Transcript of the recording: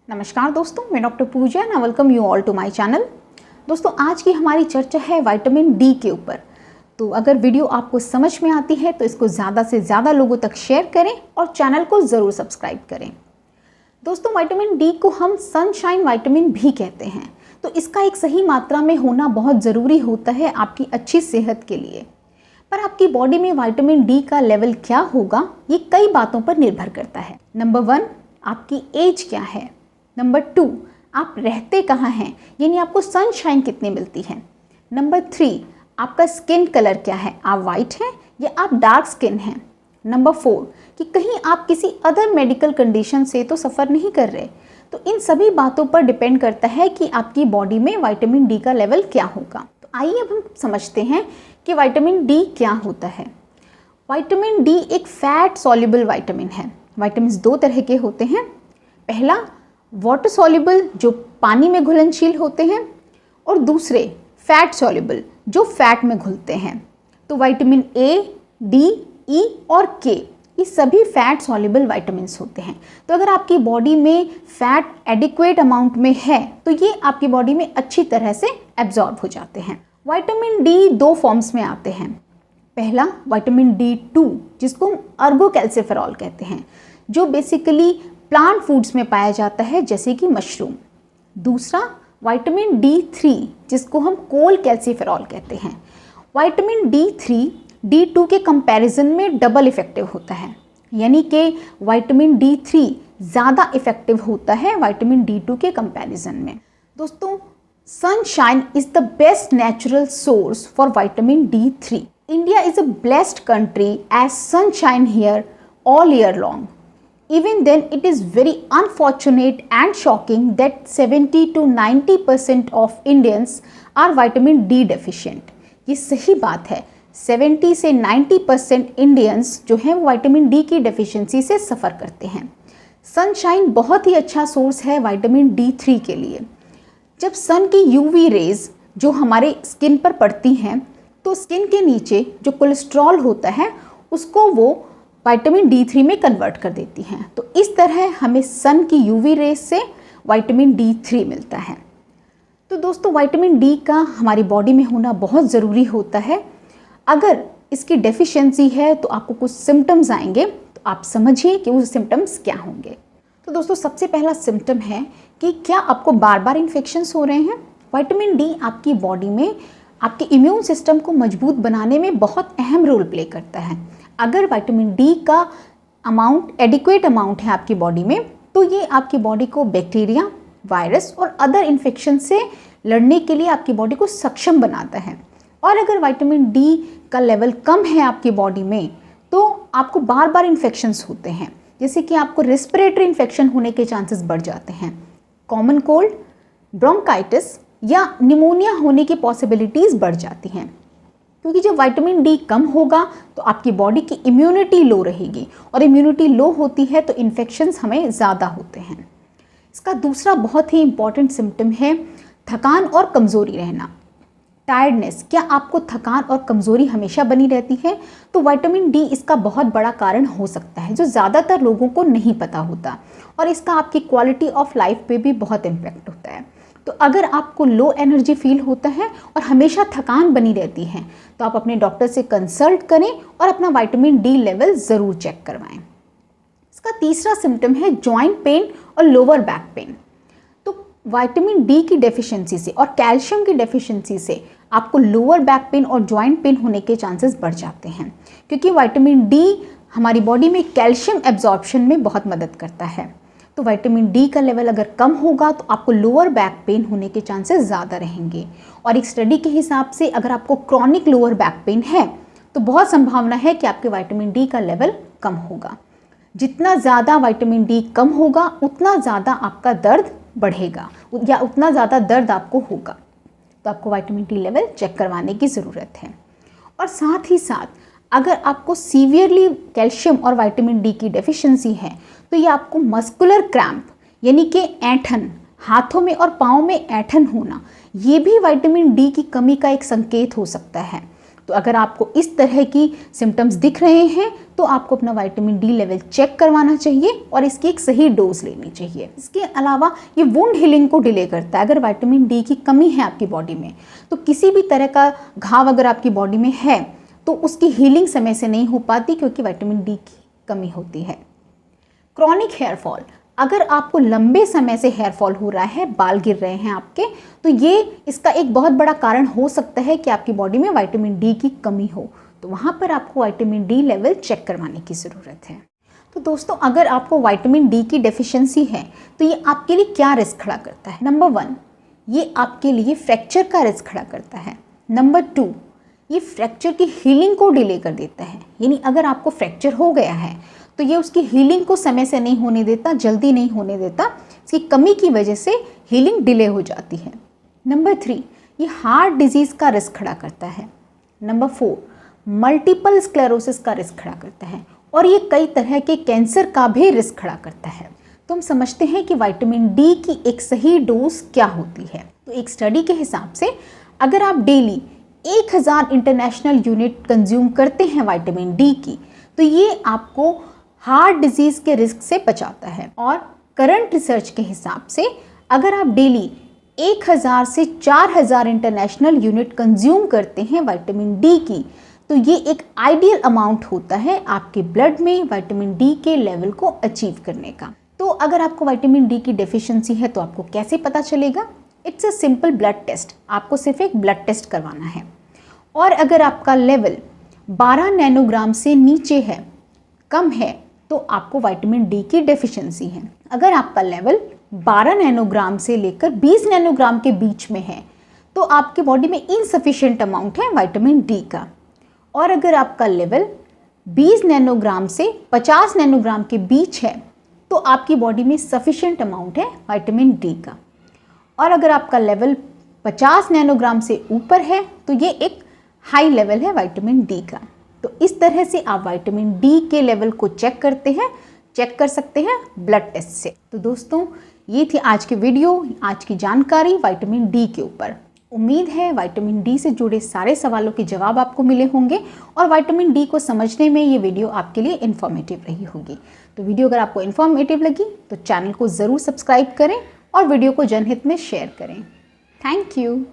नमस्कार दोस्तों, मैं doctor Pooja and welcome you all to my channel. दोस्तों, आज की हमारी चर्चा है विटामिन डी के ऊपर। तो अगर वीडियो आपको समझ में आती है तो इसको ज़्यादा से ज़्यादा लोगों तक शेयर करें और चैनल को ज़रूर सब्सक्राइब करें। दोस्तों, विटामिन डी को हम सनशाइन विटामिन भी कहते हैं, तो इसका एक सही मात्रा में होना बहुत ज़रूरी होता है आपकी अच्छी सेहत के लिए। पर आपकी बॉडी में विटामिन डी का लेवल क्या होगा, ये कई बातों पर निर्भर करता है। नंबर 1, आपकी एज क्या है। नंबर 2, आप रहते कहाँ हैं, यानी आपको सनशाइन कितनी मिलती है। नंबर 3, आपका स्किन कलर क्या है, आप वाइट हैं या आप डार्क स्किन हैं। नंबर 4, कि कहीं आप किसी अदर मेडिकल कंडीशन से तो सफ़र नहीं कर रहे। तो इन सभी बातों पर डिपेंड करता है कि आपकी बॉडी में विटामिन डी का लेवल क्या होगा। तो आइए अब हम समझते हैं कि विटामिन डी क्या होता है। विटामिन डी एक फैट सॉल्युबल विटामिन है। विटामिन 2 तरह के होते हैं। पहला, वाटर सॉल्युबल जो पानी में घुलनशील होते हैं, और दूसरे फैट सॉल्युबल जो फैट में घुलते हैं। तो विटामिन ए, डी, ई और के ये सभी फैट सॉल्युबल विटामिन्स होते हैं। तो अगर आपकी बॉडी में फैट एडिक्वेट अमाउंट में है तो ये आपकी बॉडी में अच्छी तरह से एब्जॉर्ब हो जाते हैं। विटामिन डी 2 फॉर्म्स में आते हैं। पहला, विटामिन D2 जिसको हम अर्गोकैल्सिफेरॉल कहते हैं, जो बेसिकली प्लांट फूड्स में पाया जाता है जैसे कि मशरूम। दूसरा, विटामिन D3 जिसको हम कोलकैल्सिफेरॉल कहते हैं। विटामिन D3 D2 के कंपैरिजन में डबल इफेक्टिव होता है, यानी कि विटामिन D3 ज़्यादा इफेक्टिव होता है विटामिन D2 के कंपैरिजन में। दोस्तों, sunshine is the best natural source for vitamin D3। India is a blessed country as sunshine here all year long. Even then, it is very unfortunate and shocking that 70 to 90% of Indians are vitamin D deficient. ये सही बात है, 70 से 90% Indians जो हैं वो vitamin D की deficiency से सफ़र करते हैं। सनशाइन बहुत ही अच्छा सोर्स है विटामिन D3 के लिए। जब सन की यूवी रेज जो हमारे स्किन पर पड़ती हैं तो स्किन के नीचे जो कोलेस्ट्रॉल होता है उसको वो विटामिन D3 में कन्वर्ट कर देती हैं। तो इस तरह हमें सन की यूवी रेस से विटामिन D3 मिलता है। तो दोस्तों, विटामिन डी का हमारी बॉडी में होना बहुत ज़रूरी होता है। अगर इसकी डेफिशिएंसी है तो आपको कुछ सिम्टम्स आएंगे, तो आप समझिए कि वो सिम्टम्स क्या होंगे। तो दोस्तों, सबसे पहला सिम्टम है कि क्या आपको बार बार इन्फेक्शंस हो रहे हैं। विटामिन डी आपकी बॉडी में आपके इम्यून सिस्टम को मजबूत बनाने में बहुत अहम रोल प्ले करता है। अगर विटामिन डी का अमाउंट एडिक्वेट अमाउंट है आपकी बॉडी में तो ये आपकी बॉडी को बैक्टीरिया, वायरस और अदर इन्फेक्शन से लड़ने के लिए आपकी बॉडी को सक्षम बनाता है। और अगर विटामिन डी का लेवल कम है आपकी बॉडी में तो आपको बार बार इन्फेक्शंस होते हैं, जैसे कि आपको रेस्पिरेटरी इन्फेक्शन होने के चांसेस बढ़ जाते हैं। कॉमन कोल्ड, ब्रोंकाइटिस या निमोनिया होने की पॉसिबिलिटीज़ बढ़ जाती हैं, क्योंकि जब विटामिन डी कम होगा तो आपकी बॉडी की इम्यूनिटी लो रहेगी, और इम्यूनिटी लो होती है तो इन्फेक्शंस हमें ज़्यादा होते हैं। इसका दूसरा बहुत ही इम्पॉर्टेंट सिम्टम है थकान और कमज़ोरी रहना, टायर्डनेस। क्या आपको थकान और कमज़ोरी हमेशा बनी रहती है? तो विटामिन डी इसका बहुत बड़ा कारण हो सकता है, जो ज़्यादातर लोगों को नहीं पता होता, और इसका आपकी क्वालिटी ऑफ लाइफ पे भी बहुत इम्पैक्ट होता है। तो अगर आपको लो एनर्जी फील होता है और हमेशा थकान बनी रहती है तो आप अपने डॉक्टर से कंसल्ट करें और अपना विटामिन डी लेवल ज़रूर चेक करवाएं। इसका तीसरा सिम्टम है जॉइंट पेन और लोअर बैक पेन। तो विटामिन डी की डेफिशिएंसी से और कैल्शियम की डेफिशिएंसी से आपको लोअर बैक पेन और जॉइंट पेन होने के चांसेस बढ़ जाते हैं, क्योंकि विटामिन डी हमारी बॉडी में कैल्शियम एब्जॉर्प्शन में बहुत मदद करता है। तो विटामिन डी का लेवल अगर कम होगा तो आपको लोअर बैक पेन होने के चांसेस ज़्यादा रहेंगे। और एक स्टडी के हिसाब से अगर आपको क्रॉनिक लोअर बैक पेन है तो बहुत संभावना है कि आपके विटामिन डी का लेवल कम होगा। जितना ज़्यादा विटामिन डी कम होगा उतना ज़्यादा आपका दर्द बढ़ेगा या उतना ज़्यादा दर्द आपको होगा। तो आपको विटामिन डी लेवल चेक करवाने की ज़रूरत है। और साथ ही साथ अगर आपको सीवियरली कैल्शियम और विटामिन डी की डेफिशिएंसी है तो ये आपको मस्कुलर क्रैम्प यानी कि ऐंठन, हाथों में और पाँव में ऐंठन होना, ये भी विटामिन डी की कमी का एक संकेत हो सकता है। तो अगर आपको इस तरह की सिम्टम्स दिख रहे हैं तो आपको अपना विटामिन डी लेवल चेक करवाना चाहिए और इसकी एक सही डोज लेनी चाहिए। इसके अलावा ये वुंड हीलिंग को डिले करता है। अगर विटामिन डी की कमी है आपकी बॉडी में तो किसी भी तरह का घाव अगर आपकी बॉडी में है तो उसकी हीलिंग समय से नहीं हो पाती क्योंकि विटामिन डी की कमी होती है। क्रॉनिक हेयर फॉल, अगर आपको लंबे समय से हेयर फॉल हो रहा है, बाल गिर रहे हैं आपके, तो ये इसका एक बहुत बड़ा कारण हो सकता है कि आपकी बॉडी में विटामिन डी की कमी हो। तो वहाँ पर आपको विटामिन डी लेवल चेक करवाने की ज़रूरत है। तो दोस्तों, अगर आपको विटामिन डी की डेफिशिएंसी है तो ये आपके लिए क्या रिस्क खड़ा करता है? नंबर 1, ये आपके लिए फ्रैक्चर का रिस्क खड़ा करता है। नंबर 2, ये फ्रैक्चर की हीलिंग को डिले कर देता है। यानी अगर आपको फ्रैक्चर हो गया है तो ये उसकी हीलिंग को समय से नहीं होने देता, जल्दी नहीं होने देता। इसकी कमी की वजह से हीलिंग डिले हो जाती है। नंबर 3, ये हार्ट डिजीज़ का रिस्क खड़ा करता है। नंबर 4, मल्टीपल स्क्लेरोसिस का रिस्क खड़ा करता है और ये कई तरह के कैंसर का भी रिस्क खड़ा करता है। तो हम समझते हैं कि विटामिन डी की एक सही डोज क्या होती है। तो एक स्टडी के हिसाब से अगर आप डेली 1000 इंटरनेशनल यूनिट कंज्यूम करते हैं विटामिन डी की, तो ये आपको हार्ट डिजीज़ के रिस्क से बचाता है। और करंट रिसर्च के हिसाब से अगर आप डेली 1000 से 4000 इंटरनेशनल यूनिट कंज्यूम करते हैं विटामिन डी की, तो ये एक आइडियल अमाउंट होता है आपके ब्लड में विटामिन डी के लेवल को अचीव करने का। तो अगर आपको विटामिन डी की डेफिशिएंसी है तो आपको कैसे पता चलेगा? It's a simple blood test. आपको सिर्फ एक ब्लड टेस्ट करवाना है और अगर आपका लेवल 12 नैनोग्राम से नीचे है, कम है, तो आपको विटामिन डी की डेफिशिएंसी है। अगर आपका लेवल 12 नैनोग्राम से लेकर 20 नैनोग्राम के बीच में है तो आपके बॉडी में इनसफिशिएंट अमाउंट है विटामिन डी का। और अगर आपका लेवल 20 नैनोग्राम से 50 नैनोग्राम के बीच है तो आपकी बॉडी में सफिशिएंट अमाउंट है विटामिन डी का। और अगर आपका लेवल 50 नैनोग्राम से ऊपर है तो ये एक हाई लेवल है विटामिन डी का। तो इस तरह से आप विटामिन डी के लेवल को चेक कर सकते हैं ब्लड टेस्ट से। तो दोस्तों, ये थी आज की वीडियो, आज की जानकारी विटामिन डी के ऊपर। उम्मीद है विटामिन डी से जुड़े सारे सवालों के जवाब आपको मिले होंगे और विटामिन डी को समझने में ये वीडियो आपके लिए इन्फॉर्मेटिव रही होगी। तो वीडियो अगर आपको इन्फॉर्मेटिव लगी तो चैनल को ज़रूर सब्सक्राइब करें और वीडियो को जनहित में शेयर करें। Thank you.